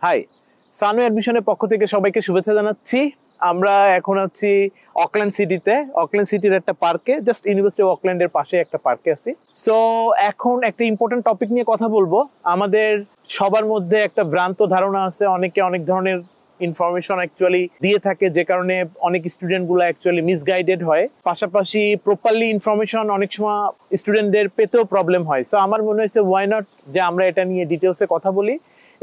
High, Sanu অ্যাডমিশনের পক্ষ থেকে সবাইকে শুভেচ্ছা জানাচ্ছি। আমরা এখন আছি অকল্যান্ড সিটিতে, অকল্যান্ড সিটির একটা পার্কে, জাস্ট ইউনিভার্সিটি অফ অকল্যান্ডের পাশে একটা পার্কে আছি। সো এখন একটা ইম্পর্টেন্ট টপিক নিয়ে কথা বলবো। আমাদের সবার মধ্যে একটা ভ্রান্ত ধারণা আছে, অনেকে অনেক ধরনের ইনফরমেশন অ্যাকচুয়ালি দিয়ে থাকে, যে কারণে অনেক স্টুডেন্টগুলো অ্যাকচুয়ালি মিসগাইডেড হয়। পাশাপাশি প্রপারলি ইনফরমেশন অনেক সময় স্টুডেন্টদের পেতেও প্রবলেম হয়। সো আমার মনে হয়েছে ওয়াই নট যে আমরা এটা নিয়ে ডিটেলসে কথা বলি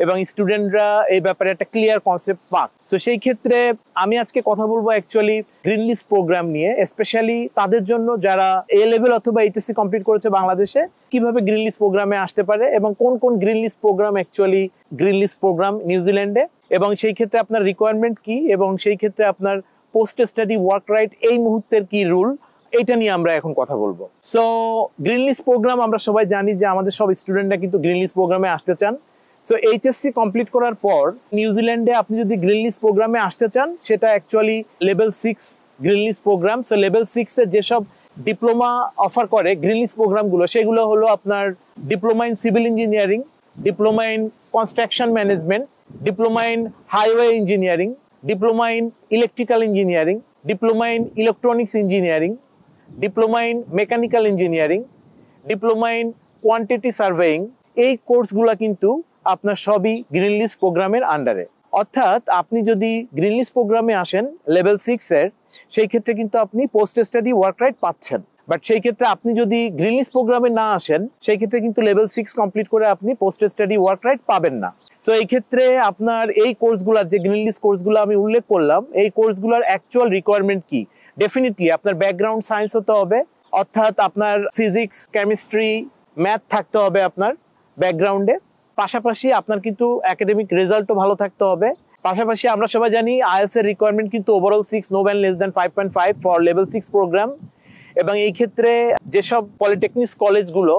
এবং স্টুডেন্টরা এই ব্যাপারে একটা ক্লিয়ার কনসেপ্ট পাক। সো সেই ক্ষেত্রে আমি আজকে কথা বলবো অ্যাকচুয়ালি গ্রিন লিস্ট প্রোগ্রাম নিয়ে, স্পেশালি তাদের জন্য যারা এ লেভেল অথবা এইচএসসি কমপ্লিট করেছে বাংলাদেশে, কিভাবে গ্রিন লিস্ট প্রোগ্রামে আসতে পারে এবং কোন কোন green list program actually green list program নিউজিল্যান্ডে, এবং সেই ক্ষেত্রে আপনার রিকোয়ারমেন্ট কি, এবং সেই ক্ষেত্রে আপনার পোস্ট স্টাডি ওয়ার্ক রাইট এই মুহূর্তের কি রুল, এটা নিয়ে আমরা এখন কথা বলবো। সো গ্রিন লিস্ট প্রোগ্রাম আমরা সবাই জানি যে আমাদের সব স্টুডেন্টরা কিন্তু গ্রিন লিস্ট প্রোগ্রামে আসতে চান। সো এইচএসসি কমপ্লিট করার পর নিউজিল্যান্ডে আপনি যদি গ্রিন লিস্ট প্রোগ্রামে আসতে চান, সেটা actually level 6 green list programme. So level 6 এর যেসব ডিপ্লোমা অফার করে গ্রিন লিস্ট প্রোগ্রামগুলো, সেগুলো হলো আপনার diploma in civil engineering, diploma in construction management, diploma in highway engineering, diploma in electrical engineering, diploma in electronics engineering, diploma in mechanical engineering, diploma in quantity surveying. এই কোর্সগুলো কিন্তু আপনার সবই গ্রিন লিস্ট প্রোগ্রামের আন্ডারে। অর্থাৎ আপনি যদি গ্রিন লিস্ট প্রোগ্রামে আসেন লেভেল 6 এর, সেই ক্ষেত্রে কিন্তু আপনি পোস্ট স্টাডি ওয়ার্ক রাইট পাচ্ছেন। বাট সেই ক্ষেত্রে আপনি যদি গ্রিন লিস্ট প্রোগ্রামে না আসেন, সেই ক্ষেত্রে কিন্তু লেভেল 6 কমপ্লিট করে আপনি পোস্ট স্টাডি ওয়ার্ক রাইট পাবেন না। সো এই ক্ষেত্রে আপনার এই কোর্সগুলোর, যে গ্রিন লিস্ট কোর্সগুলো আমি উল্লেখ করলাম, এই কোর্সগুলোর অ্যাকচুয়াল রিকোয়ারমেন্ট কি? ডেফিনেটলি আপনার ব্যাকগ্রাউন্ড সায়েন্স হতে হবে, অর্থাৎ আপনার ফিজিক্স, কেমিস্ট্রি, ম্যাথ থাকতে হবে আপনার ব্যাকগ্রাউন্ডে। পাশাপাশি আপনার কিন্তু একাডেমিক রেজাল্টও ভালো থাকতে হবে। পাশাপাশি আমরা সবাই জানি আইএলটিএস এর রিকোয়ারমেন্ট কিন্তু overall 6, no band less than 5.5 for level 6 programme. এবং এই ক্ষেত্রে যেসব পলিটেকনিক্স কলেজগুলো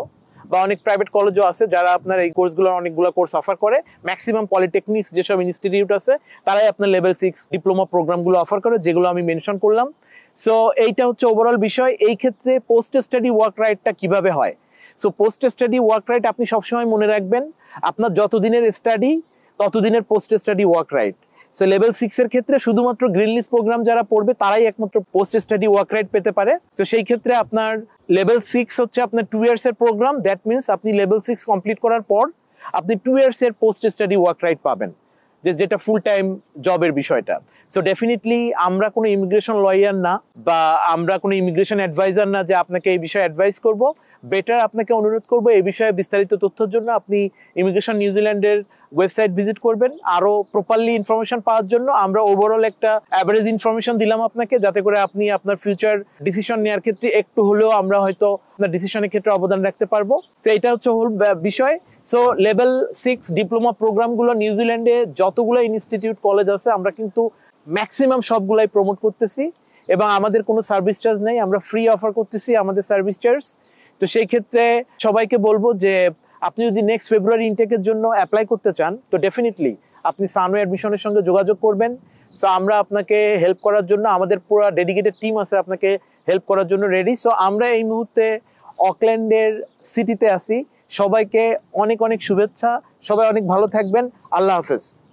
বা অনেক প্রাইভেট কলেজও আছে যারা আপনার এই কোর্সগুলোর অনেকগুলো কোর্স অফার করে, ম্যাক্সিমাম পলিটেকনিক্স যেসব ইনস্টিটিউট আছে তারাই আপনার লেভেল 6 ডিপ্লোমা প্রোগ্রামগুলো অফার করে, যেগুলো আমি মেনশন করলাম। সো এইটা হচ্ছে ওভারঅল বিষয়। এই ক্ষেত্রে পোস্ট স্টাডি ওয়ার্ক রাইটটা কিভাবে হয়? So post study work right আপনি সবসময় মনে রাখবেন, আপনার যতদিনের স্টাডি ততদিনের post study work right. So level 6 এর ক্ষেত্রে শুধুমাত্র গ্রিন লিস্ট প্রোগ্রাম যারা পড়বে তারাই একমাত্র পোস্ট স্টাডি ওয়ার্ক রাইট পেতে পারে। সো সেই ক্ষেত্রে আপনার লেভেল 6 হচ্ছে আপনার 2 ইয়ার্স এর প্রোগ্রাম। দ্যাট মিনস আপনি লেভেল 6 কমপ্লিট করার পর আপনি 2 ইয়ার্স এর পোস্ট স্টাডি ওয়ার্ক রাইট পাবেন, যেটা ফুল টাইম জবের বিষয়টা। সো ডেফিনেটলি আমরা কোনো ইমিগ্রেশন লয়ার না বা আমরা কোনো ইমিগ্রেশন অ্যাডভাইজার না যে আপনাকে এই বিষয়ে অ্যাডভাইস করব। বেটার আপনাকে অনুরোধ করব এই বিষয়ে বিস্তারিত তথ্যের জন্য আপনি ইমিগ্রেশন নিউজিল্যান্ডের ওয়েবসাইট ভিজিট করবেন আরও প্রপারলি ইনফরমেশন পাওয়ার জন্য। আমরা ওভারঅল একটা অ্যাভারেজ ইনফরমেশন দিলাম আপনাকে, যাতে করে আপনি আপনার ফিউচার ডিসিশন নেওয়ার ক্ষেত্রে একটু হলেও আমরা হয়তো আপনার ডিসিশনের ক্ষেত্রে অবদান রাখতে পারবো। সো এটা হচ্ছে হোল বিষয়। সো লেভেল 6 ডিপ্লোমা প্রোগ্রামগুলো নিউজিল্যান্ডে যতগুলো ইনস্টিটিউট কলেজ আছে আমরা কিন্তু ম্যাক্সিমাম সবগুলাই প্রমোট করতেছি, এবং আমাদের কোনো সার্ভিস চার্জ নেই, আমরা ফ্রি অফার করতেছি আমাদের সার্ভিস চার্জ। তো সেই ক্ষেত্রে সবাইকে বলবো যে আপনি যদি নেক্সট ফেব্রুয়ারি ইনটেকের জন্য অ্যাপ্লাই করতে চান, তো ডেফিনেটলি আপনি সানু অ্যাডমিশনের সঙ্গে যোগাযোগ করবেন। সো আমরা আপনাকে হেল্প করার জন্য, আমাদের পুরো ডেডিকেটেড টিম আছে আপনাকে হেল্প করার জন্য রেডি। সো আমরা এই মুহূর্তে অকল্যান্ডের সিটিতে আছি। সবাইকে অনেক অনেক শুভেচ্ছা, সবাই অনেক ভালো থাকবেন। আল্লাহ হাফেজ।